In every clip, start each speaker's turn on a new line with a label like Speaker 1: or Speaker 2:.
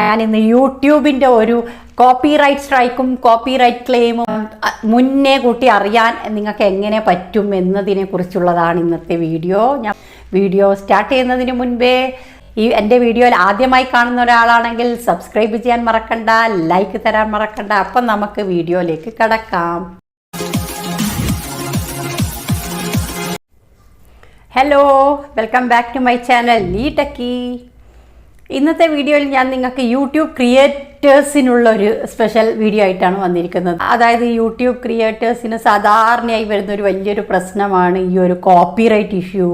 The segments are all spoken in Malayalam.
Speaker 1: ഞാൻ ഇന്ന് യൂട്യൂബിൻ്റെ ഒരു കോപ്പിറൈറ്റ് സ്ട്രൈക്കും കോപ്പിറൈറ്റ് ക്ലെയിമും മുന്നേ കൂട്ടി അറിയാൻ നിങ്ങൾക്ക് എങ്ങനെ പറ്റും എന്നതിനെ കുറിച്ചുള്ളതാണ് ഇന്നത്തെ വീഡിയോ. ഞാൻ വീഡിയോ സ്റ്റാർട്ട് ചെയ്യുന്നതിന് മുൻപേ എൻ്റെ വീഡിയോയിൽ ആദ്യമായി കാണുന്ന ഒരാളാണെങ്കിൽ സബ്സ്ക്രൈബ് ചെയ്യാൻ മറക്കണ്ട, ലൈക്ക് തരാൻ മറക്കണ്ട. അപ്പം നമുക്ക് വീഡിയോയിലേക്ക് കടക്കാം. Hello, welcome back to my channel LeeTechy. ഇന്നത്തെ വീഡിയോയിൽ ഞാൻ നിങ്ങൾക്ക് യൂട്യൂബ് ക്രിയേറ്റേഴ്സിനുള്ളൊരു സ്പെഷ്യൽ വീഡിയോ ആയിട്ടാണ് വന്നിരിക്കുന്നത്. അതായത് യൂട്യൂബ് ക്രിയേറ്റേഴ്സിന് സാധാരണയായി വരുന്നൊരു വലിയൊരു പ്രശ്നമാണ് ഈ ഒരു കോപ്പിറൈറ്റ് ഇഷ്യൂ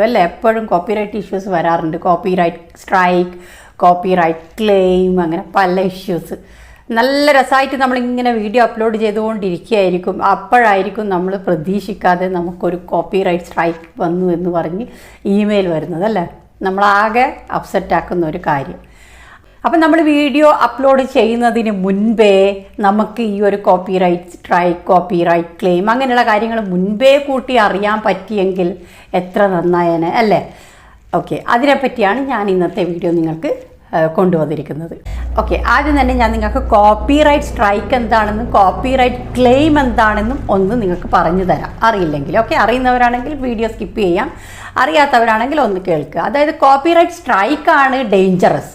Speaker 1: അല്ലേ? എപ്പോഴും കോപ്പിറൈറ്റ് ഇഷ്യൂസ് വരാറുണ്ട്. കോപ്പിറൈറ്റ് സ്ട്രൈക്ക്, കോപ്പിറൈറ്റ് ക്ലെയിം, അങ്ങനെ പല ഇഷ്യൂസ്. നല്ല രസമായിട്ട് നമ്മളിങ്ങനെ വീഡിയോ അപ്ലോഡ് ചെയ്തുകൊണ്ടിരിക്കുകയായിരിക്കും. അപ്പോഴായിരിക്കും നമ്മൾ പ്രതീക്ഷിക്കാതെ നമുക്കൊരു കോപ്പിറൈറ്റ് സ്ട്രൈക്ക് വന്നു എന്ന് പറഞ്ഞ് ഇമെയിൽ വരുന്നത് അല്ലേ? നമ്മളാകെ അപ്സെറ്റാക്കുന്ന ഒരു കാര്യം. അപ്പം നമ്മൾ വീഡിയോ അപ്ലോഡ് ചെയ്യുന്നതിന് മുൻപേ നമുക്ക് ഈ ഒരു കോപ്പിറൈറ്റ് സ്ട്രൈക്ക്, കോപ്പിറൈറ്റ് ക്ലെയിം അങ്ങനെയുള്ള കാര്യങ്ങൾ മുൻപേ കൂട്ടി അറിയാൻ പറ്റിയെങ്കിൽ എത്ര നന്നായേനെ അല്ലേ? ഓക്കെ, അതിനെപ്പറ്റിയാണ് ഞാൻ ഇന്നത്തെ വീഡിയോ നിങ്ങൾക്ക് കൊണ്ടുവന്നിരിക്കുന്നത്. ഓക്കെ, ആദ്യം തന്നെ ഞാൻ നിങ്ങൾക്ക് കോപ്പിറൈറ്റ് സ്ട്രൈക്ക് എന്താണെന്നും കോപ്പിറൈറ്റ് ക്ലെയിം എന്താണെന്നും ഒന്ന് നിങ്ങൾക്ക് പറഞ്ഞു തരാം, അറിയില്ലെങ്കിൽ. ഓക്കെ, അറിയുന്നവരാണെങ്കിൽ വീഡിയോ സ്കിപ്പ് ചെയ്യാം, അറിയാത്തവരാണെങ്കിൽ ഒന്ന് കേൾക്കുക. അതായത് കോപ്പിറൈറ്റ് സ്ട്രൈക്കാണ് ഡേഞ്ചറസ്.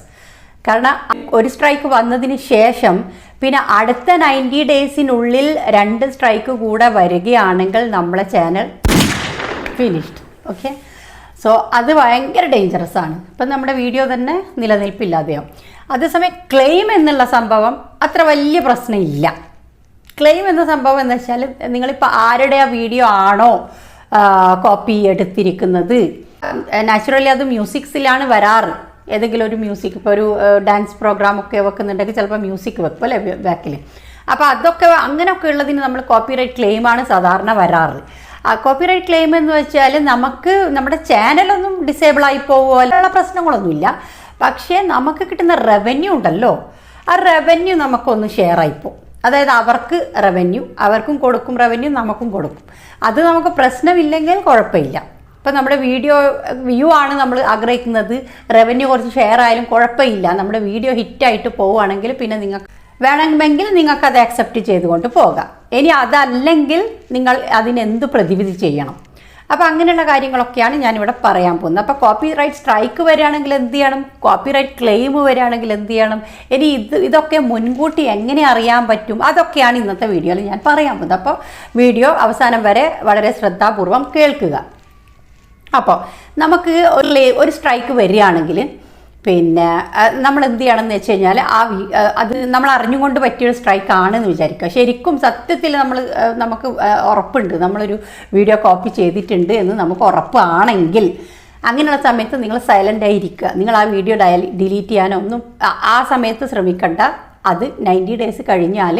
Speaker 1: കാരണം ഒരു സ്ട്രൈക്ക് വന്നതിന് ശേഷം പിന്നെ അടുത്ത 90 ഡേയ്സിനുള്ളിൽ 2 സ്ട്രൈക്ക് കൂടെ വരികയാണെങ്കിൽ നമ്മളെ ചാനൽ ഫിനിഷ്ഡ്. ഓക്കെ, സോ അത് ഭയങ്കര ഡേഞ്ചറസ് ആണ്. ഇപ്പം നമ്മുടെ വീഡിയോ തന്നെ നിലനിൽപ്പില്ലാതെയാവും. അതേസമയം ക്ലെയിം എന്നുള്ള സംഭവം അത്ര വലിയ പ്രശ്നമില്ല. ക്ലെയിം എന്ന സംഭവം എന്ന് വെച്ചാൽ നിങ്ങളിപ്പോൾ ആരുടെ ആ വീഡിയോ ആണോ കോപ്പി എടുത്തിരിക്കുന്നത്, നാച്ചുറലി അത് മ്യൂസിക്സിലാണ് വരാറ്. ഏതെങ്കിലും ഒരു മ്യൂസിക്, ഇപ്പോൾ ഒരു ഡാൻസ് പ്രോഗ്രാമൊക്കെ വെക്കുന്നുണ്ടെങ്കിൽ ചിലപ്പോൾ മ്യൂസിക് വെക്കും അല്ലേ ബാക്കിൽ. അപ്പോൾ അതൊക്കെ അങ്ങനെയൊക്കെ ഉള്ളതിന് നമ്മൾ കോപ്പിറൈറ്റ് ക്ലെയിമാണ് സാധാരണ വരാറ്. ആ കോപ്പിറൈറ്റ് ക്ലെയിം എന്ന് വെച്ചാൽ നമുക്ക് നമ്മുടെ ചാനലൊന്നും ഡിസേബിൾ ആയി പോവുക അല്ലുള്ള പ്രശ്നങ്ങളൊന്നുമില്ല. പക്ഷേ നമുക്ക് കിട്ടുന്ന റവന്യൂ ഉണ്ടല്ലോ, ആ റവന്യൂ നമുക്കൊന്ന് ഷെയർ ആയിപ്പോവും. അതായത് അവർക്ക് റവന്യൂ, അവർക്കും കൊടുക്കും റവന്യൂ, നമുക്കും കൊടുക്കും. അത് നമുക്ക് പ്രശ്നമില്ലെങ്കിൽ കുഴപ്പമില്ല. ഇപ്പം നമ്മുടെ വീഡിയോ വ്യൂ ആണ് നമ്മൾ ആഗ്രഹിക്കുന്നത്, റവന്യൂ കുറച്ച് ഷെയർ ആയാലും കുഴപ്പമില്ല. നമ്മുടെ വീഡിയോ ഹിറ്റായിട്ട് പോവുകയാണെങ്കിൽ പിന്നെ നിങ്ങൾക്ക് വേണമെങ്കിൽ നിങ്ങൾക്കത് അക്സെപ്റ്റ് ചെയ്തുകൊണ്ട് പോകാം. ഇനി അതല്ലെങ്കിൽ നിങ്ങൾ അതിനെന്ത് പ്രതിവിധി ചെയ്യണം. അപ്പോൾ അങ്ങനെയുള്ള കാര്യങ്ങളൊക്കെയാണ് ഞാനിവിടെ പറയാൻ പോകുന്നത്. അപ്പോൾ കോപ്പിറൈറ്റ് സ്ട്രൈക്ക് വരികയാണെങ്കിൽ എന്ത് ചെയ്യണം, കോപ്പിറൈറ്റ് ക്ലെയിം വരികയാണെങ്കിൽ എന്ത് ചെയ്യണം, ഇനി ഇതൊക്കെ മുൻകൂട്ടി എങ്ങനെ അറിയാൻ പറ്റും, അതൊക്കെയാണ് ഇന്നത്തെ വീഡിയോയിൽ ഞാൻ പറയാൻ പോകുന്നത്. അപ്പോൾ വീഡിയോ അവസാനം വരെ വളരെ ശ്രദ്ധാപൂർവം കേൾക്കുക. അപ്പോൾ നമുക്ക് ഒരു സ്ട്രൈക്ക് വരികയാണെങ്കിൽ പിന്നെ നമ്മൾ എന്ത് ചെയ്യണമെന്ന് വെച്ച് കഴിഞ്ഞാൽ അത് നമ്മൾ അറിഞ്ഞുകൊണ്ട് പറ്റിയൊരു സ്ട്രൈക്ക് ആണെന്ന് വിചാരിക്കുക. ശരിക്കും സത്യത്തിൽ നമുക്ക് ഉറപ്പുണ്ട് നമ്മളൊരു വീഡിയോ കോപ്പി ചെയ്തിട്ടുണ്ട് എന്ന് നമുക്ക് ഉറപ്പാണെങ്കിൽ അങ്ങനെയുള്ള സമയത്ത് നിങ്ങൾ സൈലൻ്റ് ആയിരിക്കുക. നിങ്ങൾ ആ വീഡിയോ ഡിലീറ്റ് ചെയ്യാനൊന്നും ആ സമയത്ത് ശ്രമിക്കണ്ട. അത് 90 ഡേയ്സ് കഴിഞ്ഞാൽ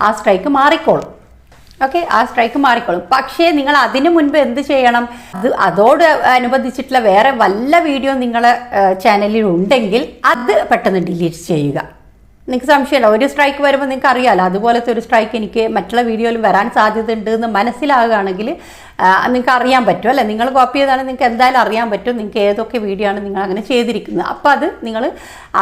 Speaker 1: ആ സ്ട്രൈക്ക് മാറിക്കോളും. ഓക്കെ, ആ സ്ട്രൈക്ക് മാറിക്കോളും. പക്ഷേ നിങ്ങൾ അതിനു മുൻപ് എന്ത് ചെയ്യണം, അതോട് അനുബന്ധിച്ചിട്ടുള്ള വേറെ വല്ല വീഡിയോ നിങ്ങളെ ചാനലിൽ ഉണ്ടെങ്കിൽ അത് പെട്ടെന്ന് ഡിലീറ്റ് ചെയ്യുക. നിങ്ങൾക്ക് സംശയമില്ല, ഒരു സ്ട്രൈക്ക് വരുമ്പോൾ നിങ്ങൾക്ക് അറിയാമല്ലോ അതുപോലത്തെ ഒരു സ്ട്രൈക്ക് എനിക്ക് മറ്റുള്ള വീഡിയോയിൽ വരാൻ സാധ്യത ഉണ്ട് എന്ന് മനസ്സിലാകുകയാണെങ്കിൽ നിങ്ങൾക്ക് അറിയാൻ പറ്റും അല്ലേ? നിങ്ങൾ കോപ്പി ചെയ്താണ് നിങ്ങൾക്ക് എന്തായാലും അറിയാൻ പറ്റും നിങ്ങൾക്ക് ഏതൊക്കെ വീഡിയോ ആണ് നിങ്ങൾ അങ്ങനെ ചെയ്തിരിക്കുന്നത്. അപ്പോൾ അത് നിങ്ങൾ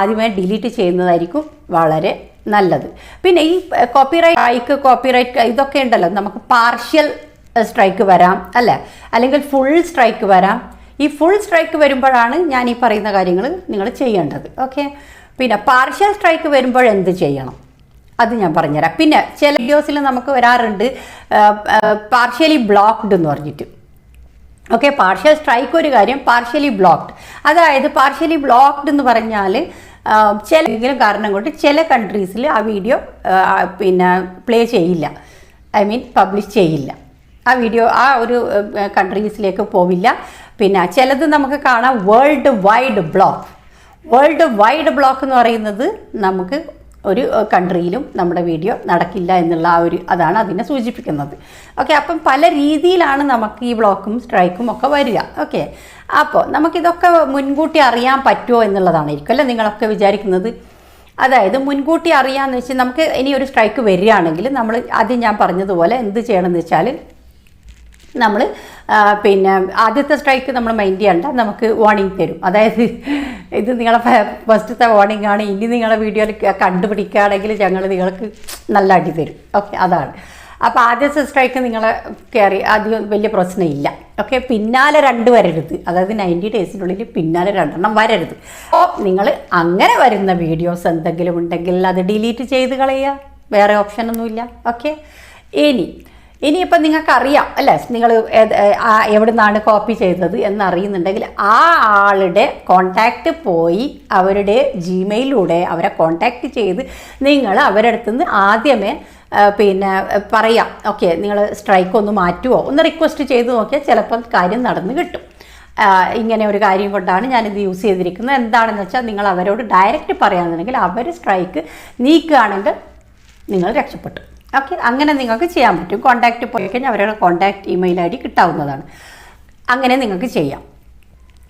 Speaker 1: ആദ്യമേ ഡിലീറ്റ് ചെയ്യുന്നതായിരിക്കും വളരെ നല്ലത്. പിന്നെ ഈ കോപ്പിറൈറ്റ് ഇതൊക്കെ ഉണ്ടല്ലോ, നമുക്ക് പാർഷ്യൽ സ്ട്രൈക്ക് വരാം അല്ലേ, അല്ലെങ്കിൽ ഫുൾ സ്ട്രൈക്ക് വരാം. ഈ ഫുൾ സ്ട്രൈക്ക് വരുമ്പോഴാണ് ഞാൻ ഈ പറയുന്ന കാര്യങ്ങൾ നിങ്ങൾ ചെയ്യേണ്ടത്. ഓക്കെ, പിന്നെ പാർഷ്യൽ സ്ട്രൈക്ക് വരുമ്പോൾ എന്ത് ചെയ്യണം അത് ഞാൻ പറഞ്ഞുതരാം. പിന്നെ ചില വീഡിയോസിൽ നമുക്ക് വരാറുണ്ട് പാർഷ്യലി ബ്ലോക്ക്ഡ് എന്ന് പറഞ്ഞിട്ട്. ഓക്കെ, പാർഷ്യൽ സ്ട്രൈക്ക് ഒരു കാര്യം, പാർഷ്യലി ബ്ലോക്ക്ഡ് അതായത് പാർഷ്യലി ബ്ലോക്ക്ഡ് എന്ന് പറഞ്ഞാൽ ചില എന്തെങ്കിലും കാരണം കൊണ്ട് ചില കൺട്രീസിൽ ആ വീഡിയോ പിന്നെ പ്ലേ ചെയ്യില്ല, പബ്ലിഷ് ചെയ്യില്ല. ആ വീഡിയോ ആ ഒരു കൺട്രീസിലേക്ക് പോവില്ല. പിന്നെ ചിലത് നമുക്ക് കാണാം വേൾഡ് വൈഡ് ബ്ലോക്ക് എന്ന് പറയുന്നത് നമുക്ക് ഒരു കൺട്രിയിലും നമ്മുടെ വീഡിയോ നടക്കില്ല എന്നുള്ള അതാണ് അതിനെ സൂചിപ്പിക്കുന്നത്. ഓക്കെ, അപ്പം പല രീതിയിലാണ് നമുക്ക് ഈ ബ്ലോക്കും സ്ട്രൈക്കും ഒക്കെ വരിക. ഓക്കെ, അപ്പോൾ നമുക്കിതൊക്കെ മുൻകൂട്ടി അറിയാൻ പറ്റുമോ എന്നുള്ളതായിരിക്കും അല്ലേ നിങ്ങളൊക്കെ വിചാരിക്കുന്നത്. അതായത് മുൻകൂട്ടി അറിയാമെന്ന് വെച്ചാൽ നമുക്ക് ഇനി ഒരു സ്ട്രൈക്ക് വരികയാണെങ്കിൽ നമ്മൾ ആദ്യം ഞാൻ പറഞ്ഞതുപോലെ എന്ത് ചെയ്യണമെന്ന് വെച്ചാൽ നമ്മൾ പിന്നെ ആദ്യത്തെ സ്ട്രൈക്ക് നമ്മൾ മൈൻഡ് ചെയ്യണ്ട, നമുക്ക് വാർണിംഗ് തരും. അതായത് ഇത് നിങ്ങളെ ഫസ്റ്റത്തെ വാർണിംഗ് ആണ്, ഇനി നിങ്ങളെ വീഡിയോയിൽ കണ്ടുപിടിക്കുകയാണെങ്കിൽ ഞങ്ങൾ നിങ്ങൾക്ക് നല്ല അടി തരും. ഓക്കെ, അതാണ്. അപ്പോൾ ആദ്യത്തെ സ്ട്രൈക്ക് നിങ്ങളെ കയറി അധികം വലിയ പ്രശ്നമില്ല. ഓക്കെ, പിന്നാലെ 2 വരരുത്. അതായത് 90 ഡേയ്സിനുള്ളിൽ പിന്നാലെ 2 വരരുത്. അപ്പോൾ നിങ്ങൾ അങ്ങനെ വരുന്ന വീഡിയോസ് എന്തെങ്കിലും ഉണ്ടെങ്കിൽ അത് ഡിലീറ്റ് ചെയ്ത് കളയുക, വേറെ ഓപ്ഷനൊന്നുമില്ല. ഓക്കെ, ഇനിയിപ്പം നിങ്ങൾക്കറിയാം അല്ലേ, നിങ്ങൾ എവിടെ നിന്നാണ് കോപ്പി ചെയ്തത് എന്നറിയുന്നുണ്ടെങ്കിൽ ആ ആളുടെ കോണ്ടാക്റ്റ് പോയി അവരുടെ ജിമെയിലൂടെ അവരെ കോണ്ടാക്റ്റ് ചെയ്ത് നിങ്ങൾ അവരുടെ അടുത്തുനിന്ന് ആദ്യമേ പിന്നെ പറയാം, ഓക്കെ നിങ്ങൾ സ്ട്രൈക്ക് ഒന്ന് മാറ്റുമോ, ഒന്ന് റിക്വസ്റ്റ് ചെയ്ത് നോക്കിയാൽ ചിലപ്പം കാര്യം നടന്ന് കിട്ടും. ഇങ്ങനെ ഒരു കാര്യം കൊണ്ടാണ് ഞാനിത് യൂസ് ചെയ്തിരിക്കുന്നത്, എന്താണെന്ന് വെച്ചാൽ നിങ്ങൾ അവരോട് ഡയറക്റ്റ് പറയാമെന്നുണ്ടെങ്കിൽ അവർ സ്ട്രൈക്ക് നീക്കുകയാണെങ്കിൽ നിങ്ങൾ രക്ഷപ്പെട്ടു. ഓക്കെ, അങ്ങനെ നിങ്ങൾക്ക് ചെയ്യാൻ പറ്റും. കോൺടാക്റ്റ് പോയി കഴിഞ്ഞാൽ അവരുടെ കോൺടാക്റ്റ് ഇമെയിൽ ID കിട്ടാവുന്നതാണ്. അങ്ങനെ നിങ്ങൾക്ക് ചെയ്യാം.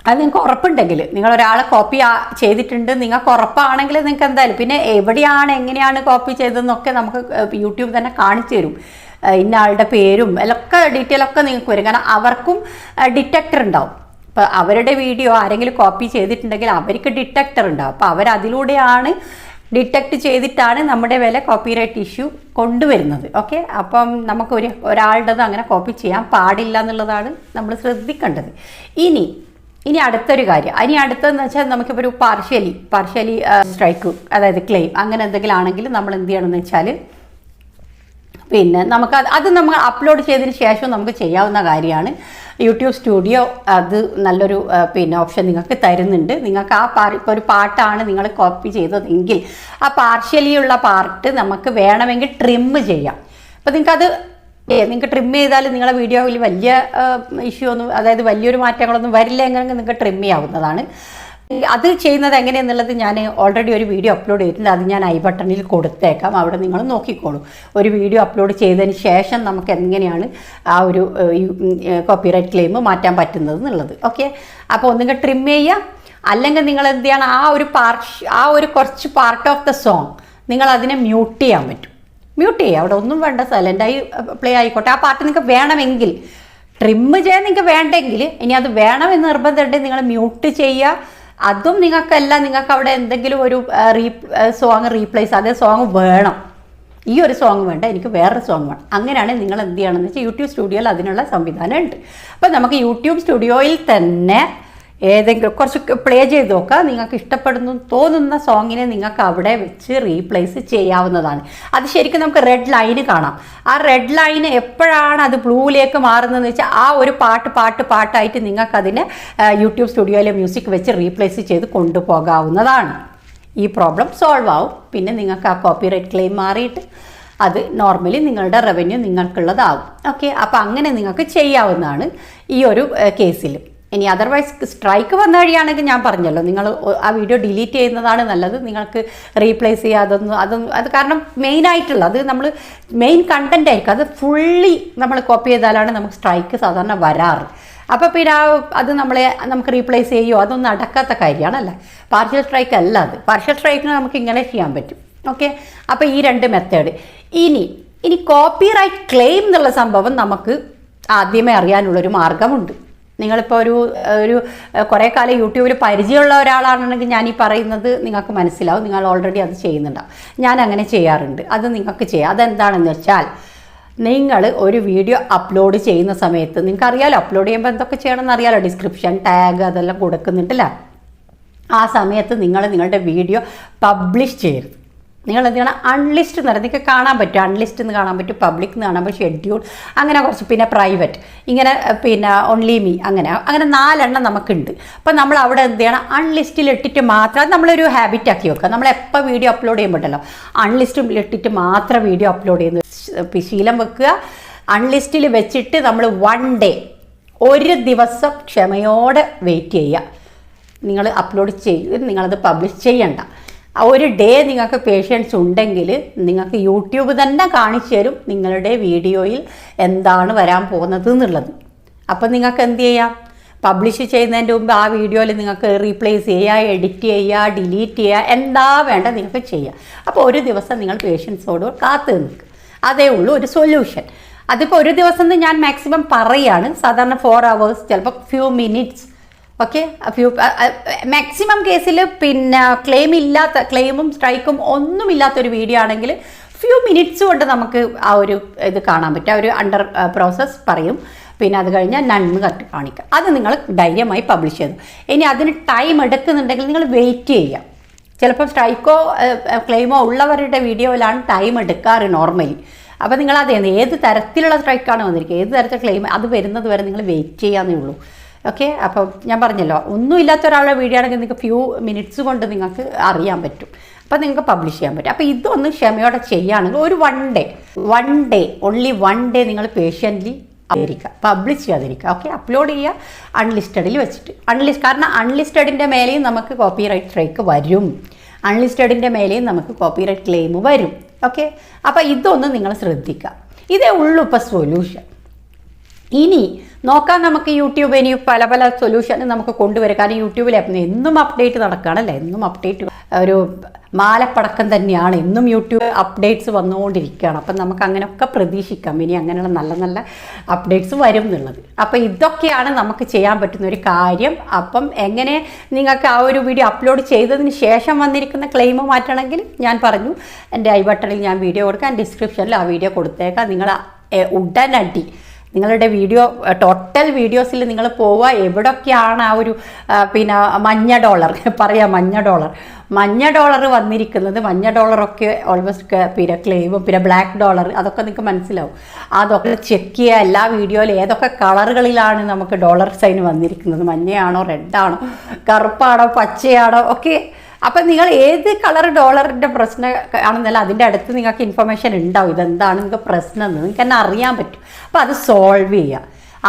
Speaker 1: അത് നിങ്ങൾക്ക് ഉറപ്പുണ്ടെങ്കിൽ, നിങ്ങളൊരാളെ കോപ്പി ചെയ്തിട്ടുണ്ട് നിങ്ങൾക്ക് ഉറപ്പാണെങ്കിൽ നിങ്ങൾക്ക് എന്തായാലും, പിന്നെ എവിടെയാണ് എങ്ങനെയാണ് കോപ്പി ചെയ്തതെന്നൊക്കെ നമുക്ക് യൂട്യൂബ് തന്നെ കാണിച്ചു തരും. ഇന്ന ആളുടെ പേരും ഒക്കെ ഡീറ്റെയിൽ ഒക്കെ നിങ്ങൾക്ക് വരും. കാരണം അവർക്കും ഡിറ്റക്ടർ ഉണ്ടാവും. ഇപ്പോൾ അവരുടെ വീഡിയോ ആരെങ്കിലും കോപ്പി ചെയ്തിട്ടുണ്ടെങ്കിൽ അവർക്ക് ഡിറ്റക്ടർ ഉണ്ടാവും. അപ്പോൾ അവരതിലൂടെയാണ് ഡിറ്റക്റ്റ് ചെയ്തിട്ടാണ് നമ്മുടെ വില കോപ്പിറൈറ്റ് ഇഷ്യൂ കൊണ്ടുവരുന്നത്. ഓക്കെ, അപ്പം നമുക്ക് ഒരാളുടേത് അങ്ങനെ കോപ്പി ചെയ്യാൻ പാടില്ല എന്നുള്ളതാണ് നമ്മൾ ശ്രദ്ധിക്കേണ്ടത്. ഇനി അടുത്തൊരു കാര്യം, അടുത്തതെന്ന് വെച്ചാൽ നമുക്കിപ്പോൾ ഒരു പാർഷ്യലി സ്ട്രൈക്ക്, അതായത് ക്ലെയിം അങ്ങനെ എന്തെങ്കിലും ആണെങ്കിൽ നമ്മൾ എന്ത് ചെയ്യണമെന്ന് വെച്ചാൽ, പിന്നെ നമുക്ക് അത് നമ്മൾ അപ്ലോഡ് ചെയ്തതിന് ശേഷം നമുക്ക് ചെയ്യാവുന്ന കാര്യമാണ്. യൂട്യൂബ് സ്റ്റുഡിയോ അത് നല്ലൊരു പിന്നെ ഓപ്ഷൻ നിങ്ങൾക്ക് തരുന്നുണ്ട്. നിങ്ങൾക്ക് ഇപ്പോൾ ഒരു പാട്ടാണ് നിങ്ങൾ കോപ്പി ചെയ്തതെങ്കിൽ ആ പാർഷ്യലിയുള്ള പാർട്ട് നമുക്ക് വേണമെങ്കിൽ ട്രിം ചെയ്യാം. അപ്പോൾ നിങ്ങൾക്ക് ട്രിം ചെയ്താൽ നിങ്ങളുടെ വീഡിയോയിൽ വലിയ ഇഷ്യൂ ഒന്നും, അതായത് വലിയൊരു മാറ്റങ്ങളൊന്നും വരില്ല, എങ്ങനെ നിങ്ങൾക്ക് ട്രിം ചെയ്യാവുന്നതാണ്. അത് ചെയ്യുന്നത് എങ്ങനെയെന്നുള്ളത് ഞാൻ ഓൾറെഡി ഒരു വീഡിയോ അപ്ലോഡ് ചെയ്തിട്ടുണ്ട്. അത് ഞാൻ ഐ ബട്ടണിൽ കൊടുത്തേക്കാം, അവിടെ നിങ്ങൾ നോക്കിക്കോളൂ. ഒരു വീഡിയോ അപ്ലോഡ് ചെയ്തതിന് ശേഷം നമുക്ക് എങ്ങനെയാണ് ആ ഒരു കോപ്പിറൈറ്റ് ക്ലെയിം മാറ്റാൻ പറ്റുന്നത് എന്നുള്ളത്. ഓക്കെ, അപ്പോൾ ഒന്നുകിൽ ട്രിം ചെയ്യുക, അല്ലെങ്കിൽ നിങ്ങൾ എന്ത് ചെയ്യണം, ആ ഒരു കുറച്ച് പാർട്ട് ഓഫ് ദ സോങ് നിങ്ങൾ അതിനെ മ്യൂട്ട് ചെയ്യാൻ പറ്റും. മ്യൂട്ട് ചെയ്യുക, അവിടെ ഒന്നും വേണ്ട, സൈലൻ്റായി പ്ലേ ആയിക്കോട്ടെ. ആ പാർട്ട് നിങ്ങൾക്ക് വേണമെങ്കിൽ ട്രിം ചെയ്യാൻ നിങ്ങൾക്ക് വേണ്ടെങ്കിൽ, ഇനി അത് വേണമെന്ന് നിർബന്ധമുണ്ടെങ്കിൽ നിങ്ങൾ മ്യൂട്ട് ചെയ്യുക. അതും നിങ്ങൾക്കല്ല, നിങ്ങൾക്ക് അവിടെ എന്തെങ്കിലും ഒരു സോങ് റീപ്ലേസ്, അതേ സോങ് വേണം, ഈ ഒരു സോങ് വേണ്ട, എനിക്ക് വേറൊരു സോങ് വേണം. അങ്ങനെയാണ് നിങ്ങൾ എന്ത് ചെയ്യണമെന്ന് വെച്ചാൽ യൂട്യൂബ് സ്റ്റുഡിയോയിൽ അതിനുള്ള സംവിധാനം ഉണ്ട്. അപ്പോൾ നമുക്ക് യൂട്യൂബ് സ്റ്റുഡിയോയിൽ തന്നെ ഏതെങ്കിലും കുറച്ച് പ്ലേ ചെയ്ത് നോക്കുക. നിങ്ങൾക്ക് ഇഷ്ടപ്പെടുന്നു തോന്നുന്ന സോങ്ങിനെ നിങ്ങൾക്ക് അവിടെ വെച്ച് റീപ്ലേസ് ചെയ്യാവുന്നതാണ്. അത് ശരിക്കും നമുക്ക് റെഡ് ലൈന് കാണാം. ആ റെഡ് ലൈന് എപ്പോഴാണ് അത് ബ്ലൂയിലേക്ക് മാറുന്നതെന്ന് വെച്ചാൽ ആ ഒരു പാട്ടായിട്ട് നിങ്ങൾക്കതിനെ യൂട്യൂബ് സ്റ്റുഡിയോയിലെ മ്യൂസിക് വെച്ച് റീപ്ലേസ് ചെയ്ത് കൊണ്ടുപോകാവുന്നതാണ്. ഈ പ്രോബ്ലം സോൾവ് ആവും. പിന്നെ നിങ്ങൾക്ക് ആ കോപ്പിറൈറ്റ് ക്ലെയിം മാറിയിട്ട് അത് നോർമലി നിങ്ങളുടെ റവന്യൂ നിങ്ങൾക്കുള്ളതാവും. ഓക്കെ, അപ്പോൾ അങ്ങനെ നിങ്ങൾക്ക് ചെയ്യാവുന്നതാണ് ഈ ഒരു കേസിൽ. ഇനി അതർവൈസ് സ്ട്രൈക്ക് വന്ന വഴിയാണെങ്കിൽ ഞാൻ പറഞ്ഞല്ലോ, നിങ്ങൾ ആ വീഡിയോ ഡിലീറ്റ് ചെയ്യുന്നതാണ് നല്ലത്. നിങ്ങൾക്ക് റീപ്ലേസ് ചെയ്യുക അത് കാരണം മെയിനായിട്ടുള്ള അത് നമ്മൾ മെയിൻ കണ്ടൻ്റ് ആയിരിക്കും. അത് ഫുള്ളി നമ്മൾ കോപ്പി ചെയ്താലാണ് നമുക്ക് സ്ട്രൈക്ക് സാധാരണ വരാറ്. അപ്പോൾ പിന്നെ അത് നമുക്ക് റീപ്ലേസ് ചെയ്യുമോ, അതൊന്നും നടക്കാത്ത കാര്യമാണല്ലേ. പാർഷ്യൽ സ്ട്രൈക്ക് അല്ല അത്. പാർഷ്യൽ സ്ട്രൈക്കിന് നമുക്ക് ഇങ്ങനെ ചെയ്യാൻ പറ്റും. ഓക്കെ, അപ്പോൾ ഈ 2 മെത്തേഡ്. ഇനി കോപ്പിറൈറ്റ് ക്ലെയിം എന്നുള്ള സംഭവം നമുക്ക് ആദ്യമേ അറിയാനുള്ളൊരു മാർഗമുണ്ട്. നിങ്ങളിപ്പോൾ ഒരു കുറേ കാലം യൂട്യൂബിൽ പരിചയമുള്ള ഒരാളാണെന്നുണ്ടെങ്കിൽ ഞാൻ ഈ പറയുന്നത് നിങ്ങൾക്ക് മനസ്സിലാവും. നിങ്ങൾ ഓൾറെഡി അത് ചെയ്യുന്നുണ്ടാവും. ഞാൻ അങ്ങനെ ചെയ്യാറുണ്ട്. അത് നിങ്ങൾക്ക് ചെയ്യാം. അതെന്താണെന്ന് വെച്ചാൽ, നിങ്ങൾ ഒരു വീഡിയോ അപ്ലോഡ് ചെയ്യുന്ന സമയത്ത് നിങ്ങൾക്കറിയാലോ, അപ്ലോഡ് ചെയ്യുമ്പോൾ എന്തൊക്കെ ചെയ്യണമെന്ന് അറിയാലോ, ഡിസ്ക്രിപ്ഷൻ ടാഗ് അതെല്ലാം കൊടുക്കുന്നുണ്ടല്ലോ. ആ സമയത്ത് നിങ്ങളുടെ വീഡിയോ പബ്ലിഷ് ചെയ്യരുത്. നിങ്ങൾ എന്ത് ചെയ്യണം, അൺലിസ്റ്റ് എന്ന് പറയുന്നത് നിങ്ങൾക്ക് കാണാൻ പറ്റും. അൺലിസ്റ്റ് എന്ന് കാണാൻ പറ്റും, പബ്ലിക് എന്ന് കാണാൻ പറ്റും, ഷെഡ്യൂൾ അങ്ങനെ കുറച്ച്, പിന്നെ പ്രൈവറ്റ്, ഇങ്ങനെ പിന്നെ ഓൺലി മീ, അങ്ങനെ 4 എണ്ണം നമുക്കുണ്ട്. അപ്പം നമ്മൾ അവിടെ എന്ത് ചെയ്യണം, അൺലിസ്റ്റിൽ ഇട്ടിട്ട് മാത്രം, അത് നമ്മളൊരു ഹാബിറ്റ് ആക്കി വെക്കുക. നമ്മൾ എപ്പോൾ വീഡിയോ അപ്ലോഡ് ചെയ്യുമ്പോഴല്ലോ അൺലിസ്റ്റിൽ ഇട്ടിട്ട് മാത്രം വീഡിയോ അപ്ലോഡ് ചെയ്യുന്ന ശീലം വെക്കുക. അൺലിസ്റ്റിൽ വെച്ചിട്ട് നമ്മൾ 1 ഡേ, ഒരു ദിവസം ക്ഷമയോടെ വെയിറ്റ് ചെയ്യുക. നിങ്ങൾ അപ്ലോഡ് ചെയ്ത് നിങ്ങളത് പബ്ലിഷ് ചെയ്യണ്ട. ഒരു ഡേ നിങ്ങൾക്ക് പേഷ്യൻസ് ഉണ്ടെങ്കിൽ നിങ്ങൾക്ക് യൂട്യൂബ് തന്നെ കാണിച്ചു തരും നിങ്ങളുടെ വീഡിയോയിൽ എന്താണ് വരാൻ പോകുന്നത് എന്നുള്ളത്. അപ്പം നിങ്ങൾക്ക് എന്ത് ചെയ്യാം, പബ്ലിഷ് ചെയ്യുന്നതിൻ്റെ മുമ്പ് ആ വീഡിയോയിൽ നിങ്ങൾക്ക് റീപ്ലേസ് ചെയ്യുക, എഡിറ്റ് ചെയ്യുക, ഡിലീറ്റ് ചെയ്യുക, എന്താ വേണ്ട നിങ്ങൾക്ക് ചെയ്യാം. അപ്പോൾ ഒരു ദിവസം നിങ്ങൾ പേഷ്യൻസോട് കാത്തു നിൽക്കുക. അതേ ഉള്ളൂ ഒരു സൊല്യൂഷൻ. അതിപ്പോൾ ഒരു ദിവസം ഞാൻ മാക്സിമം പറയുകയാണ്, സാധാരണ 4 hours, ചിലപ്പോൾ ഫ്യൂ മിനിറ്റ്സ്. ഓക്കെ, മാക്സിമം കേസിൽ പിന്നെ ക്ലെയിമും സ്ട്രൈക്കും ഒന്നുമില്ലാത്തൊരു വീഡിയോ ആണെങ്കിൽ ഫ്യൂ മിനിറ്റ്സ് കൊണ്ട് നമുക്ക് ആ ഒരു ഇത് കാണാൻ പറ്റും. ആ ഒരു അണ്ടർ പ്രോസസ് പറയും, പിന്നെ അത് കഴിഞ്ഞാൽ നണ്ണ് കാണിക്കാം. അത് നിങ്ങൾ ധൈര്യമായി പബ്ലിഷ് ചെയ്തു. ഇനി അതിന് ടൈം എടുക്കുന്നുണ്ടെങ്കിൽ നിങ്ങൾ വെയിറ്റ് ചെയ്യുക. ചിലപ്പോൾ സ്ട്രൈക്കോ ക്ലെയിമോ ഉള്ളവരുടെ വീഡിയോയിലാണ് ടൈം എടുക്കാറ് നോർമലി. അപ്പോൾ നിങ്ങൾ ഏത് തരത്തിലുള്ള സ്ട്രൈക്കാണ് വന്നിരിക്കുക, ഏത് തരത്തിലുള്ള ക്ലെയിം, അത് വരുന്നത് വരെ നിങ്ങൾ വെയിറ്റ് ചെയ്യാന്നേ ഉള്ളൂ. ഓക്കെ, അപ്പോൾ ഞാൻ പറഞ്ഞല്ലോ, ഒന്നുമില്ലാത്ത ഒരാളുടെ വീഡിയോ ആണെങ്കിൽ നിങ്ങൾക്ക് ഫ്യൂ മിനിറ്റ്സ് കൊണ്ട് നിങ്ങൾക്ക് അറിയാൻ പറ്റും. അപ്പോൾ നിങ്ങൾക്ക് പബ്ലിഷ് ചെയ്യാൻ പറ്റും. അപ്പോൾ ഇതൊന്ന് ക്ഷമയോടെ ചെയ്യുകയാണെങ്കിൽ ഒരു ഓൺലി വൺ ഡേ നിങ്ങൾ പേഷ്യൻ്റ്ലി ആയിരിക്കുക, പബ്ലിഷ് ചെയ്യാതിരിക്കുക. ഓക്കെ, അപ്ലോഡ് ചെയ്യുക അൺലിസ്റ്റഡിൽ വെച്ചിട്ട്. കാരണം അൺലിസ്റ്റഡിൻ്റെ മേലെയും നമുക്ക് കോപ്പിറൈറ്റ് സ്ട്രൈക്ക് വരും, അൺലിസ്റ്റഡിൻ്റെ മേലെയും നമുക്ക് കോപ്പിറൈറ്റ് ക്ലെയിം വരും. ഓക്കെ, അപ്പോൾ ഇതൊന്ന് നിങ്ങൾ ശ്രദ്ധിക്കുക. ഇതേ ഉള്ളൂ ഇപ്പോൾ സൊല്യൂഷൻ. ഇനി നോക്കാം നമുക്ക് യൂട്യൂബ് ഇനി പല സൊല്യൂഷൻ നമുക്ക് കൊണ്ടുവരും. കാരണം യൂട്യൂബിൽ എന്നും അപ്ഡേറ്റ് നടക്കുകയാണല്ലേ, എന്നും അപ്ഡേറ്റ് ഒരു മാലപ്പടക്കം തന്നെയാണ്, എന്നും യൂട്യൂബ് അപ്ഡേറ്റ്സ് വന്നുകൊണ്ടിരിക്കുകയാണ്. അപ്പം നമുക്ക് അങ്ങനെയൊക്കെ പ്രതീക്ഷിക്കാം ഇനി അങ്ങനെയുള്ള നല്ല അപ്ഡേറ്റ്സ് വരും എന്നുള്ളത്. അപ്പോൾ ഇതൊക്കെയാണ് നമുക്ക് ചെയ്യാൻ പറ്റുന്ന ഒരു കാര്യം. അപ്പം എങ്ങനെ നിങ്ങൾക്ക് ആ ഒരു വീഡിയോ അപ്ലോഡ് ചെയ്തതിന് ശേഷം വന്നിരിക്കുന്ന ക്ലെയിം മാറ്റണമെങ്കിൽ ഞാൻ പറഞ്ഞു, എൻ്റെ ഐ ബട്ടണിൽ ഞാൻ വീഡിയോ കൊടുക്കാം, ഡിസ്ക്രിപ്ഷനിൽ ആ വീഡിയോ കൊടുത്തേക്കാം. നിങ്ങൾ ഉടനടി നിങ്ങളുടെ വീഡിയോ ടോട്ടൽ വീഡിയോസിൽ നിങ്ങൾ പോവുക, എവിടൊക്കെയാണ് ആ ഒരു പിന്നെ മഞ്ഞ ഡോളർ വന്നിരിക്കുന്നത്. മഞ്ഞ ഡോളറൊക്കെ ഓൾമോസ്റ്റ് പിന്നെ ക്ലെയിമും പിന്നെ ബ്ലാക്ക് ഡോളർ അതൊക്കെ നിങ്ങൾക്ക് മനസ്സിലാവും. അതൊക്കെ ചെക്ക് ചെയ്യുക. എല്ലാ വീഡിയോയിൽ ഏതൊക്കെ കളറുകളിലാണ് നമുക്ക് ഡോളർ സൈൻ വന്നിരിക്കുന്നത്, മഞ്ഞയാണോ, റെഡാണോ, കറുപ്പാണോ, പച്ചയാണോ, ഓക്കെ. അപ്പം നിങ്ങൾ ഏത് കളർ ഡോളറിൻ്റെ പ്രശ്നം ആണെന്നല്ല അതിൻ്റെ അടുത്ത് നിങ്ങൾക്ക് ഇൻഫർമേഷൻ ഉണ്ടാവും, ഇതെന്താണ് നിങ്ങൾക്ക് പ്രശ്നം എന്ന് നിങ്ങൾക്ക് തന്നെ അറിയാൻ പറ്റും. അപ്പോൾ അത് സോൾവ് ചെയ്യുക,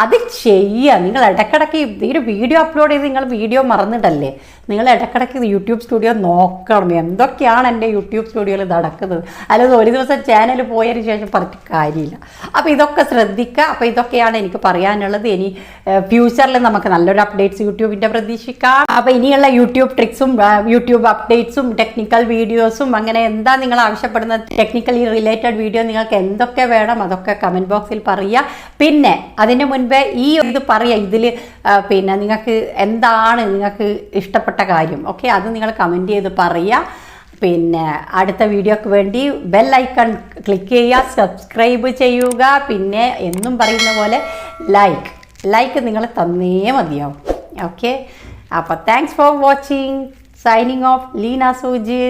Speaker 1: അത് ചെയ്യുക. നിങ്ങൾ ഇടയ്ക്കിടയ്ക്ക് ഈ ഒരു വീഡിയോ അപ്ലോഡ് ചെയ്ത് നിങ്ങൾ വീഡിയോ മറന്നിട്ടല്ലേ, നിങ്ങൾ ഇടയ്ക്കിടയ്ക്ക് യൂട്യൂബ് സ്റ്റുഡിയോ നോക്കണം, എന്തൊക്കെയാണ് എൻ്റെ യൂട്യൂബ് സ്റ്റുഡിയോയിൽ നടക്കുന്നത്. അല്ലാതെ ഒരു ദിവസം ചാനൽ പോയതിന് ശേഷം പറഞ്ഞിട്ട് കാര്യമില്ല. അപ്പോൾ ഇതൊക്കെ ശ്രദ്ധിക്കുക. അപ്പോൾ ഇതൊക്കെയാണ് എനിക്ക് പറയാനുള്ളത്. ഇനി ഫ്യൂച്ചറിൽ നമുക്ക് നല്ലൊരു അപ്ഡേറ്റ്സ് യൂട്യൂബിൻ്റെ പ്രതീക്ഷിക്കാം. അപ്പോൾ ഇനിയുള്ള യൂട്യൂബ് ട്രിക്സും യൂട്യൂബ് അപ്ഡേറ്റ്സും ടെക്നിക്കൽ വീഡിയോസും അങ്ങനെ എന്താ നിങ്ങൾ ആവശ്യപ്പെടുന്ന ടെക്നിക്കലി റിലേറ്റഡ് വീഡിയോ നിങ്ങൾക്ക് എന്തൊക്കെ വേണം അതൊക്കെ കമൻറ്റ് ബോക്സിൽ പറയുക. പിന്നെ അതിന് മുൻപേ ഈ ഇത് പറയുക, ഇതിൽ പിന്നെ നിങ്ങൾക്ക് എന്താണ് നിങ്ങൾക്ക് ഇഷ്ടപ്പെട്ട കാര്യം, ഓക്കെ, അത് നിങ്ങൾ കമൻറ്റ് ചെയ്ത് പറയുക. പിന്നെ അടുത്ത വീഡിയോക്ക് വേണ്ടി ബെൽ ഐക്കൺ ക്ലിക്ക് ചെയ്യുക, സബ്സ്ക്രൈബ് ചെയ്യുക. പിന്നെ എന്നും പറയുന്ന പോലെ ലൈക്ക് നിങ്ങൾ തന്നേ മതിയാവും. ഓക്കെ, അപ്പോൾ thanks for watching. Signing off, Leena Suji.